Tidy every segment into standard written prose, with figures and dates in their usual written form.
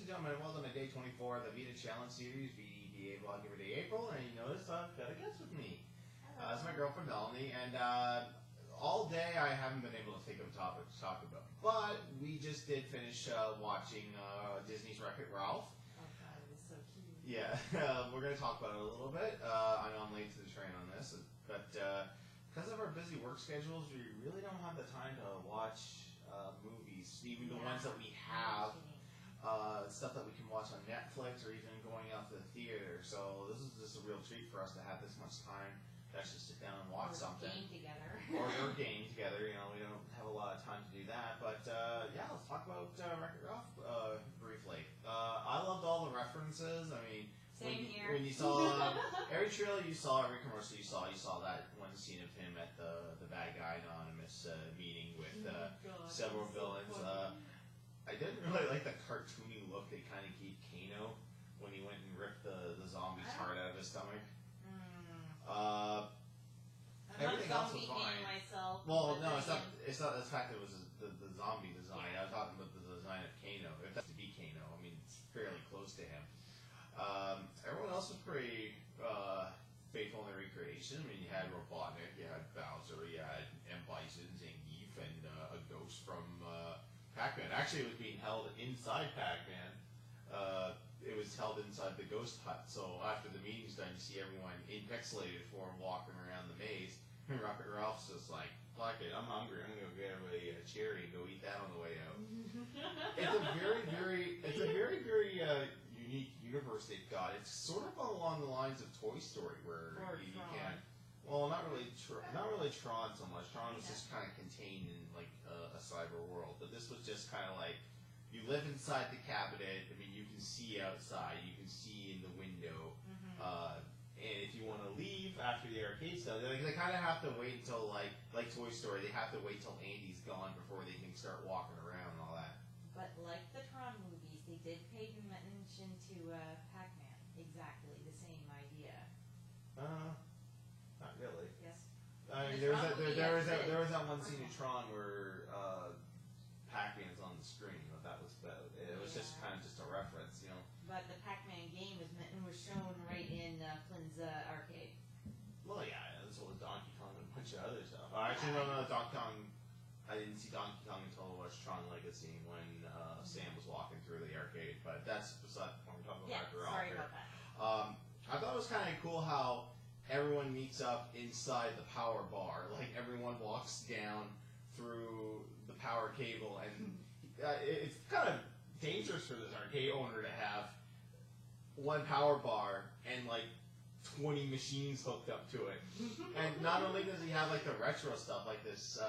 and gentlemen, welcome to day 24 of the V.E.D.A Challenge Series, V.E.D.A Vlog every day April, and you notice I've got a guest with me. It's my girlfriend Melanie, and all day I haven't been able to think of a topic to talk about. But we just did finish watching Disney's Wreck-It Ralph. Oh god, it was so cute. Yeah, we're going to talk about it a little bit. I know I'm late to the train on this, but because of our busy work schedules, we really don't have the time to watch movies, even the ones that we have. Stuff that we can watch on Netflix or even going out to the theater. So this is just a real treat for us to have this much time to actually sit down and watch something. Game together. Or game together. You know, we don't have a lot of time to do that. But yeah, let's talk about Wreck-It Ralph briefly. I loved all the references. I mean, when you saw every trailer you saw, every commercial you saw that one scene of him at the Bad Guy Anonymous meeting with several villains. I didn't really like the cartoony look they kind of gave Kano when he went and ripped the zombie's heart out of his stomach. Everything else was fine. Well, no, it's not the fact that it was the zombie design. I was talking about the design of Kano. If that's to be Kano, I mean, it's fairly close to him. Everyone else was pretty faithful in their recreation. I mean, you had Robotnik, you had Bowser, you had M. Bison, Zangief, and a ghost from Pac-Man. Actually, it was being held inside Pac-Man. It was held inside the ghost hut. So after the meeting's done, you see everyone in pixelated form walking around the maze. And Wreck-It Ralph's just like, fuck it, I'm hungry. I'm gonna go get everybody a cherry and go eat that on the way out. It's a very, very unique universe they've got. It's sort of along the lines of Toy Story, where you can. Well, not really Tron so much. Tron was just kind of contained in like a cyber world, but this was just kind of like you live inside the cabinet. I mean, you can see outside, you can see in the window, and if you want to leave after the arcade stuff, they kind of have to wait until like Toy Story. They have to wait till Andy's gone before they can start walking around and all that. But like the Tron movies, they did pay mention to Pac-Man. Exactly the same idea. Not really. Yes. I mean, there was that one scene in Tron where Pac-Man's on the screen. What that was about. It was just kind of just a reference, you know. But the Pac-Man game was shown right in Flynn's arcade. Well, yeah, and so was Donkey Kong and a bunch of other stuff. Actually, no, Donkey Kong. I didn't see Donkey Kong until I watched Tron Legacy when Sam was walking through the arcade. But that's beside the point. We're talking about Wreck-It Ralph. Sorry about that. I thought it was kind of cool how everyone meets up inside the power bar. Like, everyone walks down through the power cable, and it's kind of dangerous for this arcade owner to have one power bar and, like, 20 machines hooked up to it. And not only does he have, like, the retro stuff, like this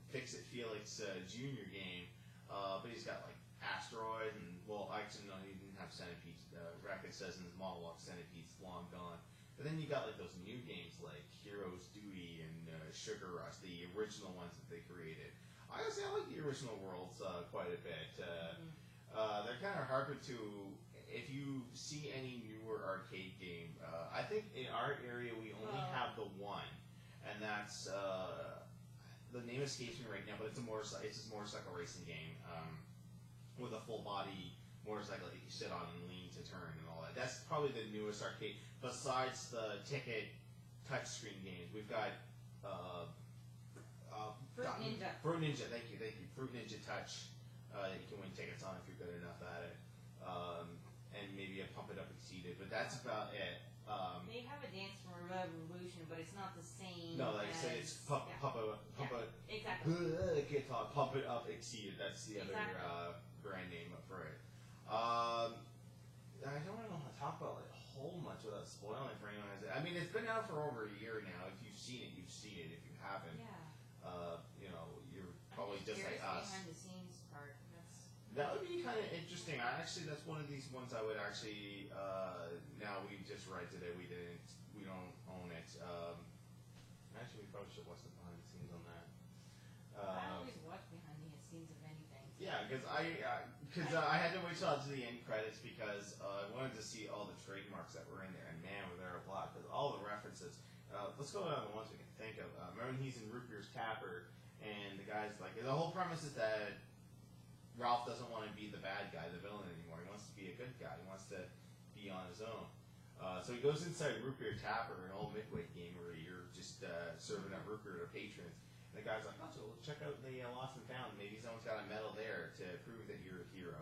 Fix-It Felix Jr. game, but he's got, like, Asteroid, and, well, actually, no, he didn't have Centipedes. Racket says in his monologue, Centipede's long gone. But then you got, like, those new games, like Heroes Duty and Sugar Rush, the original ones that they created. I honestly, I like the original worlds quite a bit. They're kind of harder to, if you see any newer arcade game, I think in our area we only have the one, and that's, the name escapes me right now, but it's a motorcycle racing game with a full body motorcycle that you sit on and lean to turn and all that. That's probably the newest arcade, besides the ticket touchscreen games. We've got Fruit Ninja, thank you. Fruit Ninja Touch. You can win tickets on if you're good enough at it. And maybe a Pump It Up Exceeded, but that's about it. They have a Dance for Revolution, but it's not the same. No, like I said, it's Pump It Up Exceeded. That's the other brand name for it. I don't really know how to talk about it a whole much without spoiling for anyone. I mean, it's been out for over a year now. If you've seen it, you've seen it. If you haven't, you know, you're probably just like us. Behind the scenes part. That would be kind of interesting. That's one of these ones I would actually. Now we just rented it. We don't own it. Actually, we probably should watch the behind the scenes on that. I always watch behind the scenes of anything. Yeah, because I had to wait till to the end credits because I wanted to see all the trademarks that were in there, and man, were there a lot. Because all the references. Let's go down the ones we can think of. Remember when he's in Root Beer's Tapper, and the guy's like, the whole premise is that Ralph doesn't want to be the bad guy, the villain anymore. He wants to be a good guy. He wants to be on his own. So he goes inside Root Beer Tapper, an old midweight game where you're just serving up root beer to patrons. And the guy's like, oh, so check out the Lost and Found. Maybe someone's got a medal there to prove that you're a hero.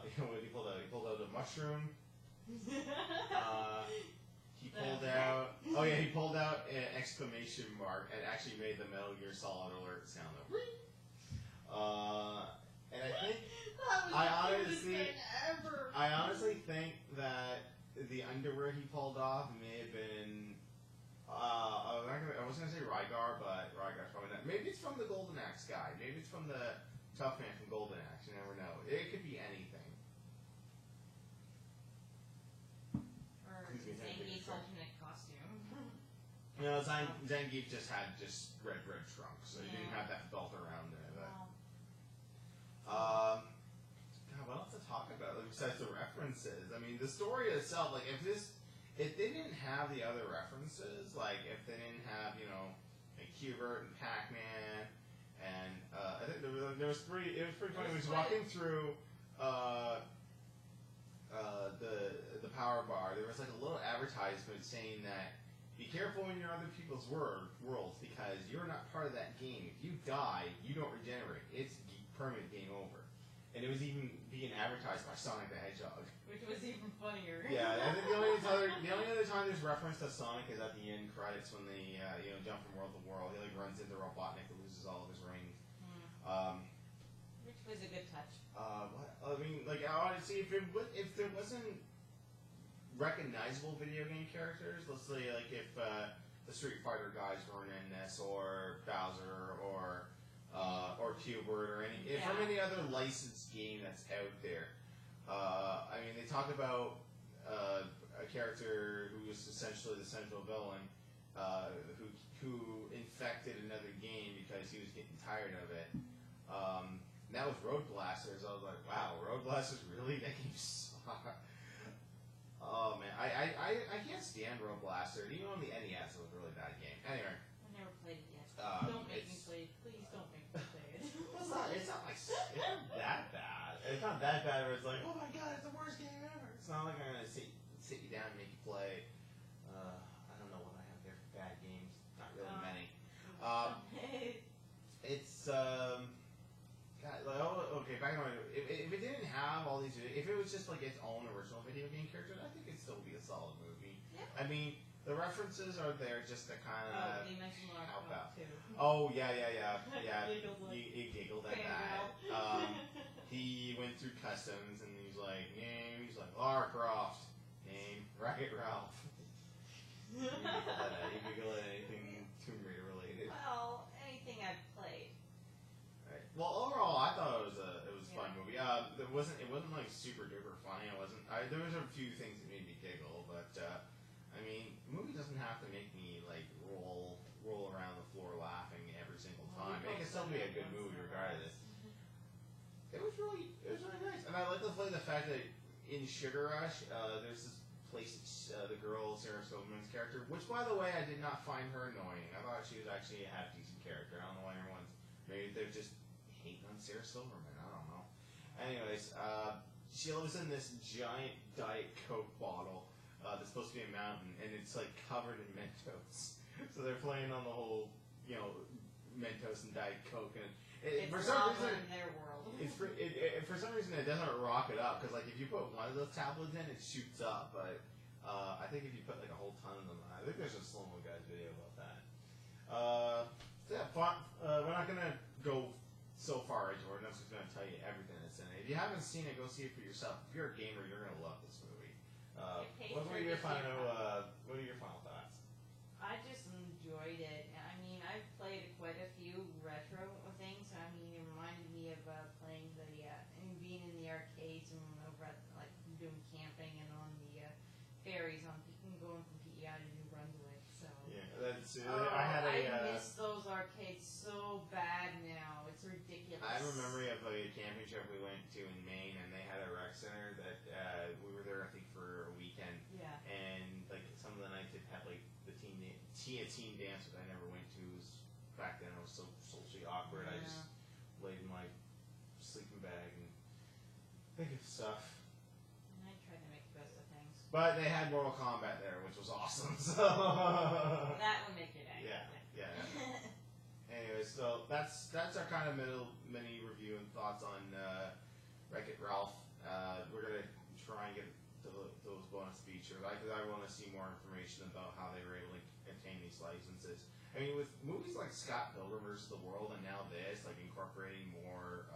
He pulled out a mushroom. He pulled out an exclamation mark and actually made the Metal Gear Solid alert sound. And I honestly think that the underwear he pulled off may have been. I was gonna say Rygar, but Rygar's probably not. Maybe it's from the Golden Axe guy. Maybe it's from the Tough Man from Golden Axe. You never know. It could be anything. Or Zangief's alternate costume. No, Zangief just had red trunks, so he didn't have that belt around it. God, what else to talk about besides the references? I mean, the story itself, like if they didn't have the other references, like if they didn't have, like Q*bert and Pac-Man, and I think there was three. It was pretty funny. He was walking through the power bar. There was like a little advertisement saying that be careful in your other people's worlds because you're not part of that game. If you die, you don't regenerate. It's permanent game over. And it was even being advertised by Sonic the Hedgehog. Which was even funnier. Yeah, I think the only other time there's reference to Sonic is at the end credits when they jump from world to world. He like runs into Robotnik and loses all of his rings. Which was a good touch. I mean, like honestly, if there wasn't recognizable video game characters, let's say like if the Street Fighter guys weren't in this, or Bowser, or Q*bert, or from any other licensed game that's out there. I mean, they talk about a character who was essentially the central villain, who infected another game because he was getting tired of it. And that was Road Blasters. I was like, wow, Road Blasters, really? That game sucked. Oh man, I can't stand Road Blaster. Even on the NES, it was a really bad game. Anyway. I never played it yet. Don't make me play it. Please don't make me play it. It's not that bad. It's not that bad where it's like, oh my god, it's the worst game ever. It's not like I'm gonna sit you down and make you play. I don't know what I have there for bad games. Not really many. It's God, like, okay. Back on if it didn't have all these, if it was just like its own original video game character, I think it'd still be a solid movie. Yeah. I mean, the references are there just to kind of help out. Too. Oh yeah. He giggled at that. He went through customs and he's like, Lara Croft, name Wreck-It Ralph. He giggled at anything Tomb Raider related. Well, anything I've played. Right. Well, overall, I thought it was a fun movie. It wasn't like super duper funny. There was a few things that made me giggle, but I mean, the movie doesn't have to make me like roll around the floor laughing every single time. It can still be a good movie regardless. It was really nice, and I like the fact that in Sugar Rush, there's this place, the girl Sarah Silverman's character, which by the way I did not find her annoying. I thought she was actually a half decent character. I don't know why maybe they're just hating on Sarah Silverman. I don't know. Anyways, she lives in this giant Diet Coke bottle that's supposed to be a mountain, and it's like covered in Mentos. So they're playing on the whole, Mentos and Diet Coke, and for some reason in their world. For some reason it doesn't rock it up, because like if you put one of those tablets in, it shoots up, but I think if you put like a whole ton of them, I think there's a Slow-Mo Guys video about that. We're not gonna go so far into it. I'm just gonna tell you everything that's in it. If you haven't seen it, go see it for yourself. If you're a gamer, you're gonna love this movie. What are your final thoughts? I just enjoyed it. I mean, I've played quite a few retro things. I mean, it reminded me of playing and being in the arcades and over at like doing camping and on the ferries going from PEI to New Brunswick. So yeah, that's. I miss those arcades so bad now. It's ridiculous. I have a memory of a camping trip we went to in Maine, and they had a rec center that we were there, I think, for a weekend. Yeah. And like some of the nights they'd have like the team dance, which I never went to. Back then, I was so socially awkward. Yeah. I just laid in my sleeping bag and think of stuff. And I tried to make the best of things. But they had Mortal Kombat there, which was awesome. So that would make your day. Yeah. Anyway, so that's our kind of mini review and thoughts on Wreck-It Ralph. We're gonna try and get to those bonus features. I want to see more information about how they were able to obtain these licenses. I mean, with movies like Scott Pilgrim vs. the World and now this, like incorporating more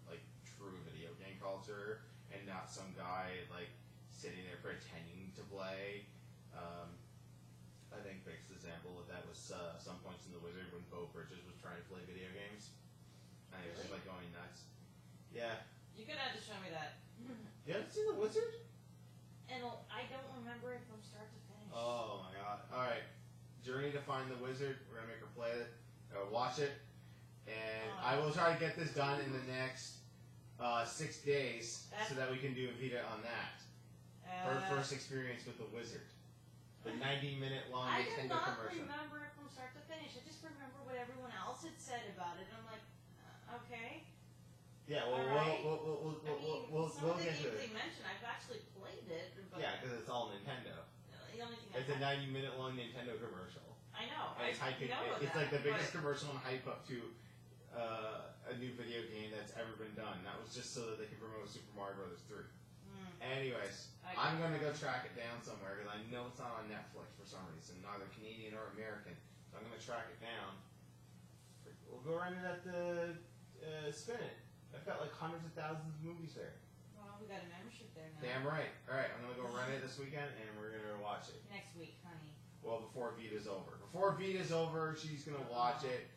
like true video game culture and not some guy like sitting there pretending to play. I think the biggest example of that was some points in The Wizard when Bo Bridges was trying to play video games. And he was just like going nuts. Yeah. You could have to show me that. You haven't seen The Wizard? And I don't remember it from start to finish. Oh my god. Alright. Journey to Find the Wizard. We're gonna make her play it. Watch it. And I will try to get this done in the next 6 days so that we can do a Vita on that. Her first experience with the Wizard. The 90-minute long Nintendo commercial. I do not remember it from start to finish. I just remember what everyone else had said about it. And I'm like, okay. Yeah, well, right. we'll get to it. They mentioned I've actually played it. But yeah, because it's all Nintendo. The only thing it's a 90-minute long Nintendo commercial. I know. And it's like the biggest commercial and hype up to a new video game that's ever been done. That was just so that they could promote Super Mario Bros. 3. Anyways, I'm going to go track it down somewhere because I know it's not on Netflix for some reason, neither Canadian or American. So I'm going to track it down. We'll go rent it at the Spin It. I've got like hundreds of thousands of movies there. Well, we got a membership there now. Damn right. All right, I'm going to go rent it this weekend and we're going to watch it. Next week, honey. Well, before V.E.D.A's over. Before V.E.D.A's over, she's going to watch it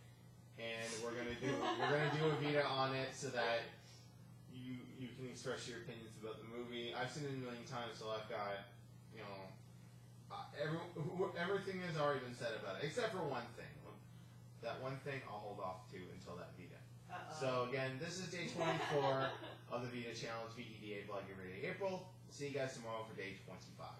and we're going to do a V.E.D.A on it so that you can express your opinions about the movie. I've seen it a million times, so I've got, everything has already been said about it, except for one thing. That one thing I'll hold off to until that V.E.D.A. So again, this is day 24 of the V.E.D.A challenge, V.E.D.A Vlog Every Day April. We'll see you guys tomorrow for day 25.